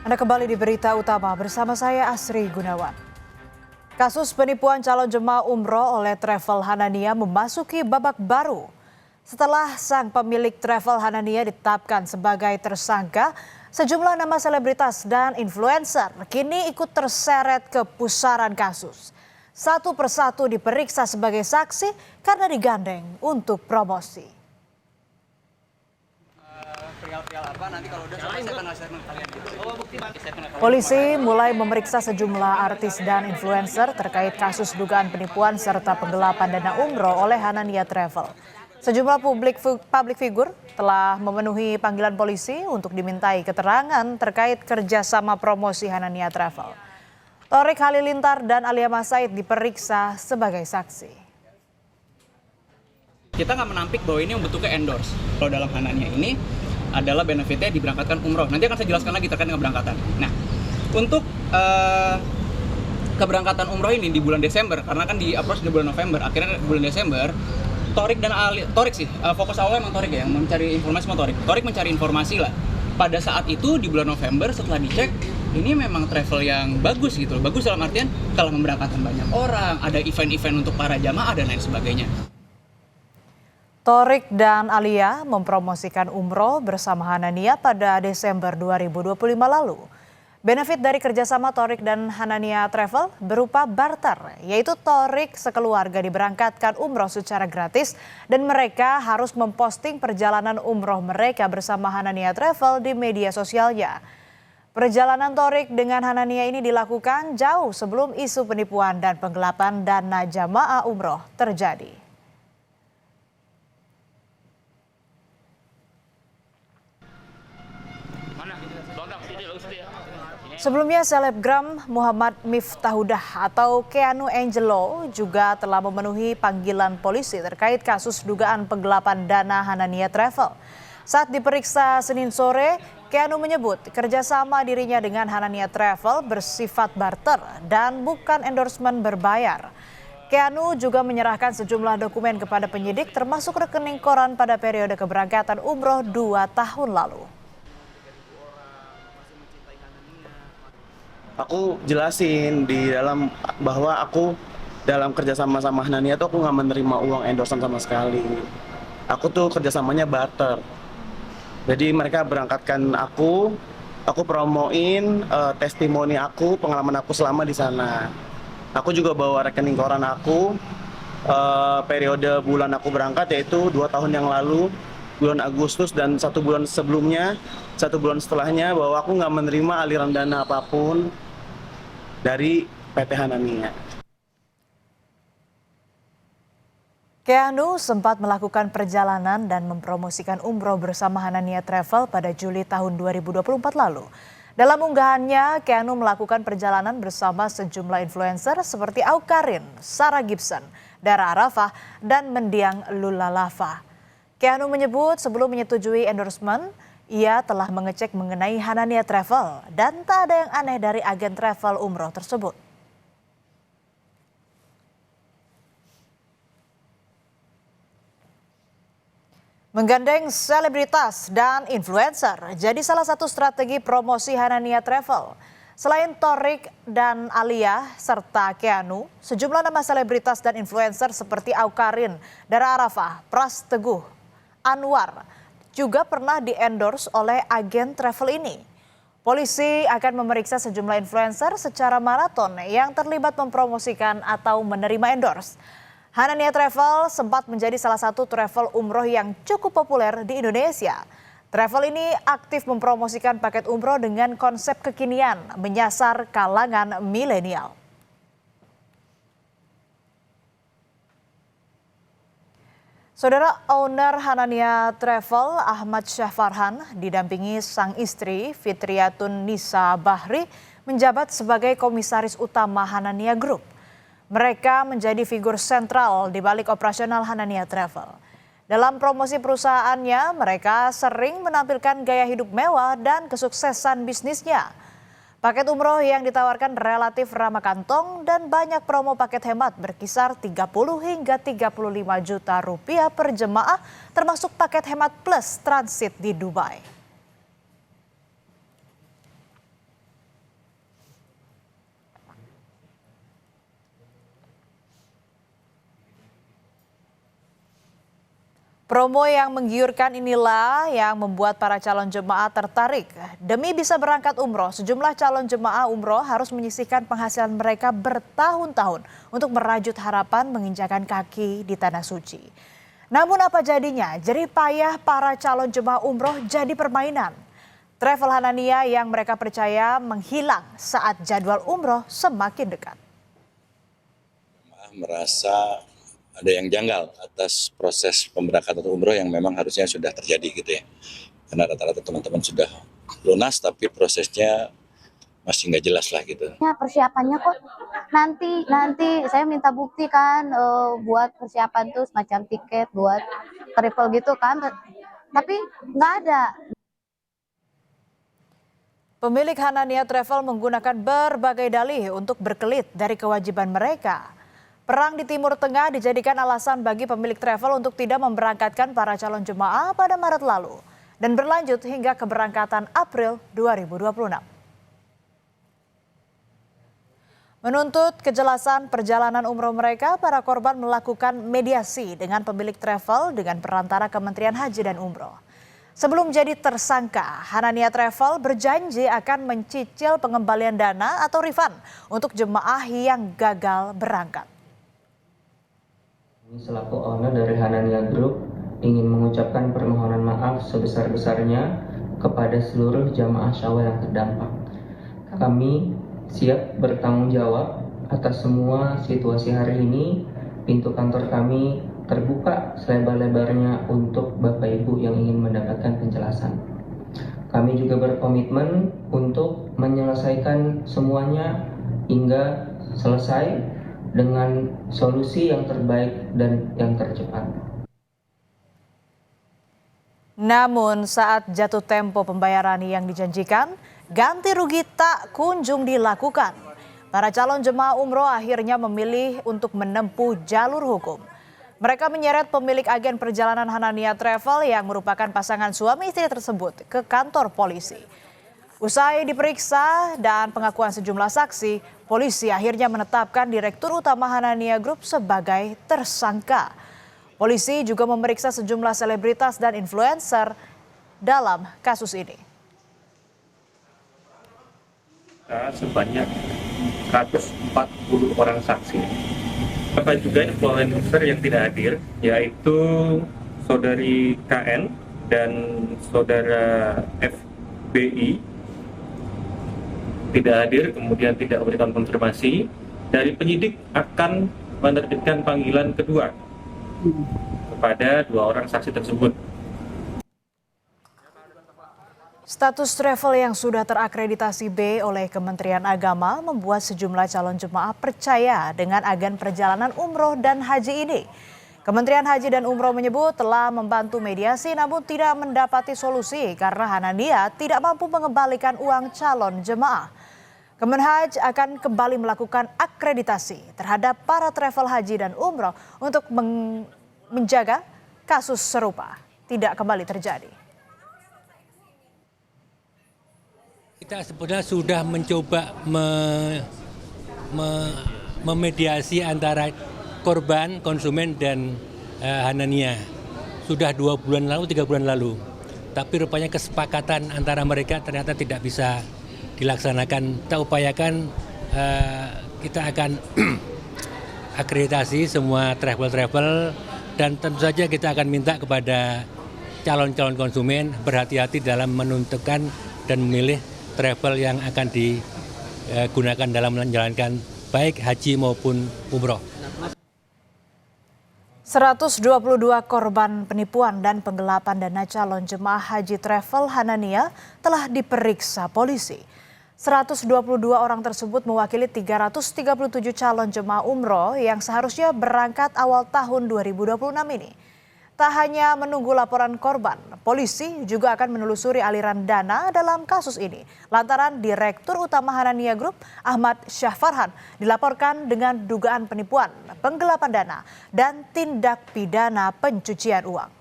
Anda kembali di berita utama bersama saya Asri Gunawan. Kasus penipuan calon jemaah umroh oleh Travel Hanania memasuki babak baru. Setelah sang pemilik Travel Hanania ditetapkan sebagai tersangka, sejumlah nama selebritas dan influencer kini ikut terseret ke pusaran kasus. Satu persatu diperiksa sebagai saksi karena digandeng untuk promosi. Polisi mulai memeriksa sejumlah artis dan influencer terkait kasus dugaan penipuan serta penggelapan dana umroh oleh Hanania Travel. Sejumlah publik figur telah memenuhi panggilan polisi untuk dimintai keterangan terkait kerjasama promosi Hanania Travel. Thorik Halilintar dan Alia Mas Said diperiksa sebagai saksi. Kita nggak menampik bahwa ini bentuknya endorse. Kalau dalam Hanania ini adalah benefitnya diberangkatkan umroh. Nanti akan saya jelaskan lagi terkait dengan keberangkatan. Nah, untuk keberangkatan umroh ini di bulan Desember, karena kan di approach di bulan November, akhirnya bulan Desember, fokus awalnya emang Thorik ya, yang mencari informasi sama Thorik. Thorik mencari informasi lah. Pada saat itu di bulan November setelah dicek, ini memang travel yang bagus gitu. Bagus dalam artian telah memberangkatkan banyak orang, ada event-event untuk para jamaah dan lain sebagainya. Thorik dan Alia mempromosikan umroh bersama Hanania pada Desember 2025 lalu. Benefit dari kerjasama Thorik dan Hanania Travel berupa barter, yaitu Thorik sekeluarga diberangkatkan umroh secara gratis dan mereka harus memposting perjalanan umroh mereka bersama Hanania Travel di media sosialnya. Perjalanan Thorik dengan Hanania ini dilakukan jauh sebelum isu penipuan dan penggelapan dana jamaah umroh terjadi. Sebelumnya selebgram Muhammad Miftahudah atau Keanu Angelo juga telah memenuhi panggilan polisi terkait kasus dugaan penggelapan dana Hanania Travel. Saat diperiksa Senin sore, Keanu menyebut kerjasama dirinya dengan Hanania Travel bersifat barter dan bukan endorsement berbayar. Keanu juga menyerahkan sejumlah dokumen kepada penyidik termasuk rekening koran pada periode keberangkatan umroh 2 tahun lalu. Aku jelasin di dalam bahwa aku dalam kerjasama sama Hanania tuh aku nggak menerima uang endorsean sama sekali. Aku tuh kerjasamanya barter. Jadi mereka berangkatkan aku promoin testimoni aku, pengalaman aku selama di sana. Aku juga bawa rekening koran aku periode bulan aku berangkat yaitu 2 tahun yang lalu, bulan Agustus dan 1 bulan sebelumnya, 1 bulan setelahnya bahwa aku nggak menerima aliran dana apapun dari PT Hanania. Keanu sempat melakukan perjalanan dan mempromosikan umroh bersama Hanania Travel pada Juli tahun 2024 lalu. Dalam unggahannya, Keanu melakukan perjalanan bersama sejumlah influencer seperti Awkarin, Sarah Gibson, Dara Arafah, dan Mendiang Lulalava. Keanu menyebut sebelum menyetujui endorsement, ia telah mengecek mengenai Hanania Travel dan tak ada yang aneh dari agen travel umroh tersebut. Menggandeng selebritas dan influencer jadi salah satu strategi promosi Hanania Travel. Selain Thorik dan Alia serta Keanu, sejumlah nama selebritas dan influencer seperti Awkarin, Dara Arafah, Pras Teguh, Anwar juga pernah di-endorse oleh agen travel ini. Polisi akan memeriksa sejumlah influencer secara maraton yang terlibat mempromosikan atau menerima endorse. Hanania Travel sempat menjadi salah satu travel umroh yang cukup populer di Indonesia. Travel ini aktif mempromosikan paket umroh dengan konsep kekinian, menyasar kalangan milenial. Saudara owner Hanania Travel Ahmad Syahfarhan didampingi sang istri Fitriatun Nisa Bahri menjabat sebagai komisaris utama Hanania Group. Mereka menjadi figur sentral di balik operasional Hanania Travel. Dalam promosi perusahaannya, mereka sering menampilkan gaya hidup mewah dan kesuksesan bisnisnya. Paket umroh yang ditawarkan relatif ramah kantong dan banyak promo paket hemat berkisar 30 hingga 35 juta rupiah per jemaah, termasuk paket hemat plus transit di Dubai. Promo yang menggiurkan inilah yang membuat para calon jemaah tertarik. Demi bisa berangkat umroh, sejumlah calon jemaah umroh harus menyisihkan penghasilan mereka bertahun-tahun untuk merajut harapan menginjakan kaki di tanah suci. Namun apa jadinya? Jerih payah para calon jemaah umroh jadi permainan. Travel Hanania yang mereka percaya menghilang saat jadwal umroh semakin dekat. Merasa ada yang janggal atas proses pemberangkatan umroh yang memang harusnya sudah terjadi gitu ya. Karena rata-rata teman-teman sudah lunas tapi prosesnya masih nggak jelas lah gitu. Ya, persiapannya kok nanti saya minta bukti kan buat persiapan tuh semacam tiket buat travel gitu kan, tapi nggak ada. Pemilik Hanania Travel menggunakan berbagai dalih untuk berkelit dari kewajiban mereka. Perang di Timur Tengah dijadikan alasan bagi pemilik travel untuk tidak memberangkatkan para calon jemaah pada Maret lalu dan berlanjut hingga keberangkatan April 2026. Menuntut kejelasan perjalanan umroh mereka, para korban melakukan mediasi dengan pemilik travel dengan perantara Kementerian Haji dan Umroh. Sebelum jadi tersangka, Hanania Travel berjanji akan mencicil pengembalian dana atau refund untuk jemaah yang gagal berangkat. Selaku owner dari Hanania Group ingin mengucapkan permohonan maaf sebesar-besarnya kepada seluruh jamaah Syawal yang terdampak. Kami siap bertanggung jawab atas semua situasi hari ini. Pintu kantor kami terbuka selebar-lebarnya untuk Bapak Ibu yang ingin mendapatkan penjelasan. Kami juga berkomitmen untuk menyelesaikan semuanya hingga selesai dengan solusi yang terbaik dan yang tercepat. Namun saat jatuh tempo pembayaran yang dijanjikan, ganti rugi tak kunjung dilakukan. Para calon jemaah umroh akhirnya memilih untuk menempuh jalur hukum. Mereka menyeret pemilik agen perjalanan Hanania Travel yang merupakan pasangan suami istri tersebut ke kantor polisi. Usai diperiksa dan pengakuan sejumlah saksi, polisi akhirnya menetapkan Direktur Utama Hanania Group sebagai tersangka. Polisi juga memeriksa sejumlah selebritas dan influencer dalam kasus ini. Sebanyak 140 orang saksi. Ada juga influencer yang tidak hadir, yaitu saudari KN dan saudara FBI tidak hadir, kemudian tidak memberikan konfirmasi. Dari penyidik akan menerbitkan panggilan kedua kepada dua orang saksi tersebut. Status travel yang sudah terakreditasi B oleh Kementerian Agama membuat sejumlah calon jemaah percaya dengan agen perjalanan umroh dan haji ini. Kementerian Haji dan Umroh menyebut telah membantu mediasi namun tidak mendapati solusi karena Hanania tidak mampu mengembalikan uang calon jemaah. Kemenhaj akan kembali melakukan akreditasi terhadap para travel haji dan umroh untuk menjaga kasus serupa tidak kembali terjadi. Kita sebenarnya sudah mencoba memediasi antara korban, konsumen, dan Hanania. Sudah 2 bulan lalu, 3 bulan lalu. Tapi rupanya kesepakatan antara mereka ternyata tidak bisa dilaksanakan. Kita upayakan kita akan akreditasi semua travel dan tentu saja kita akan minta kepada calon-calon konsumen berhati-hati dalam menentukan dan memilih travel yang akan digunakan dalam menjalankan baik haji maupun umroh. 122 korban penipuan dan penggelapan dana calon jemaah haji travel Hanania telah diperiksa polisi. 122 orang tersebut mewakili 337 calon jemaah umroh yang seharusnya berangkat awal tahun 2026 ini. Tak hanya menunggu laporan korban, polisi juga akan menelusuri aliran dana dalam kasus ini. Lantaran Direktur Utama Hanania Group, Ahmad Syahfarhan, dilaporkan dengan dugaan penipuan, penggelapan dana, dan tindak pidana pencucian uang.